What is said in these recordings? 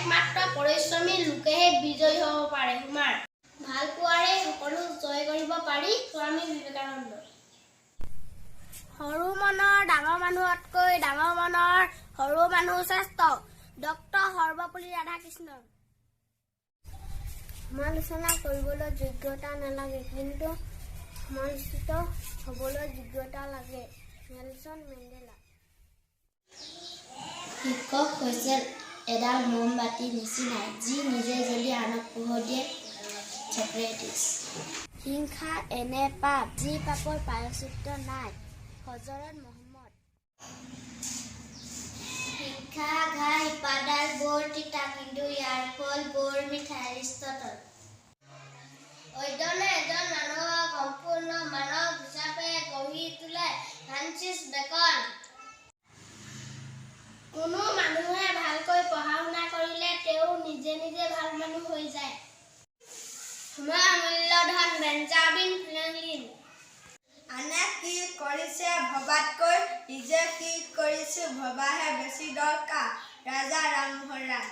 একমাত্ৰ পৰিশ্ৰমী লোকেহে বিজয়ী হ'ব পাৰে। কুমাৰ ভাল পোৱাৰে সকলো জয় কৰিব পাৰি। স্বামী বিবেকানন্দ। সৰু মনৰ ডাঙৰ মানুহতকৈ ডাঙৰ মনৰ সৰু মানুহ শ্ৰেষ্ঠ। ডক্টৰ সৰ্বপল্লী ৰাধাকৃষ্ণন। সমালোচনা কৰিবলৈ যোগ্যতা নালাগে, কিন্তু সমালোচিত হ'বলৈ যোগ্যতা লাগে। Nelson Mandela. শিক্ষক হৈছে এডাল মমবাতিৰ নিচিনা, যি নিজে জ্বলি আনক পোহৰ দিয়ে। ছক্ৰেটিছ। হিংসা এনে পাপ, যি পাপৰ প্ৰায়শ্চিত্ত নাই। হজৰত মহম্মদ। শিক্ষা ঘাই শিপাডাল বৰ তিতা, কিন্তু ইয়াৰ ফল বৰ মিঠা। এৰিষ্টটল। অধ্যয়নে এজন মানুহক সম্পূৰ্ণ মানৱ হিচাপে গঢ়ি তোলে। Francis Bacon. কোনো মানুহে ভালকৈ পঢ়া শুনা কৰিলে তেওঁ নিজে নিজে ভাল মানুহ হৈ যায়। সময়ৰ মূল্যধন। Benjamin Franklin. আনে কি কৰিছে ভবাতকৈ নিজে কি কৰিছো ভবাহে বেছি দৰকাৰ। ৰাজা ৰামমোহন ৰায়।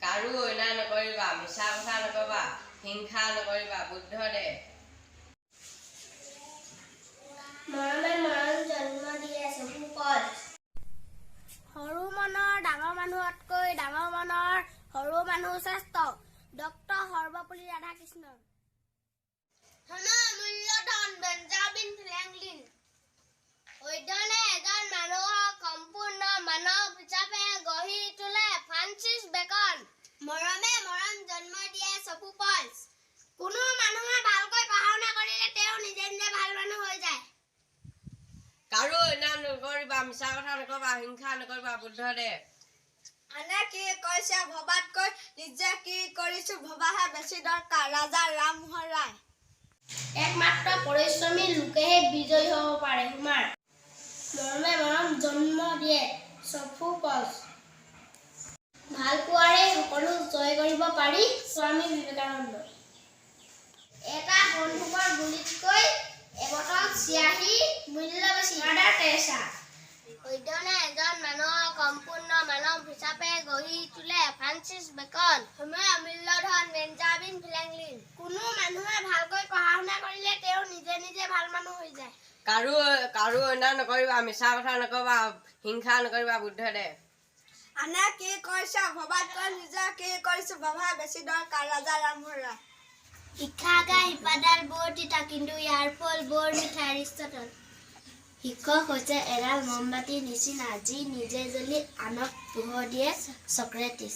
কাৰো অন্যায় নকৰিবা, মিছা কথা নকবা, হিংসা নকৰিবা। বুদ্ধদেৱ। মৰমে মৰম জন্ম দিয়ে। চফুকল। সৰু মনৰ ডাঙৰ মানুহতকৈ ডাঙৰ মনৰ সৰু মানুহ শ্ৰেষ্ঠ। ডক্টৰ সৰ্বপল্লী ৰাধাকৃষ্ণন। সময়ৰ মূল্যধন। Benjamin Franklin. অধ্যয়নে এজন মানুহক সম্পূৰ্ণ মানৱ হিচাপে গঢ়ি তোলে। Francis Bacon. মৰমে মৰম জন্ম দিয়ে। ছফুকল। কোনো মানুহে ভালকৈ পঢ়া শুনা কৰিলে তেওঁ নিজে নিজে ভাল মানুহ হৈ যায়। কাৰো অন্যায় নকৰিবা, মিছা কথা নকবা, হিংসা নকৰিবা। বুদ্ধদেৱ। আনে কি কৰিছে ভবাতকৈ নিজে কি কৰিছো ভবাহে বেছি দৰকাৰ। ৰাজা ৰামমোহন ৰায়। একমাত্ৰ পৰিশ্ৰমী লোকেহে বিজয়ী হ'ব পাৰে। কুমাৰ মৰমে মৰম জন্ম দিয়ে। ছফুকল। ভাল পোৱাৰে সকলো জয় কৰিব পাৰি। স্বামী বিবেকানন্দ। এটা বন্দুকৰ গুলীতকৈ এবটল চিয়াহী মূল্য বেছি। Mother Teresa. অধ্যয়নে এজন মানুহক সম্পূৰ্ণ মানৱ হিচাপে গঢ়ি তোলে। Francis Bacon. সময়ৰ মূল্যধন। Benjamin Franklin. কোনো মানুহে ভালকৈ পঢ়া শুনা কৰিলে তেওঁ নিজে নিজে ভাল মানুহ হৈ যায়। কাৰো অন্যায় নকৰিবা, মিছা কথা নকবা, হিংসা নকৰিবা। বুদ্ধদেৱ। আনে কি কৰিছে ভবাতকৈ নিজে কি কৰিছো ভবাহে বেছি দৰকাৰ। ৰাজা ৰামমোহন ৰায়। শিক্ষা ঘাই শিপাডাল বৰ তিতা, কিন্তু ইয়াৰ ফল বৰ মিঠা। এৰিষ্টটল। শিক্ষক হৈছে এডাল মমবাতিৰ নিচিনা, যি নিজে জ্বলি আনক পোহৰ দিয়ে। ছক্ৰেটিছ।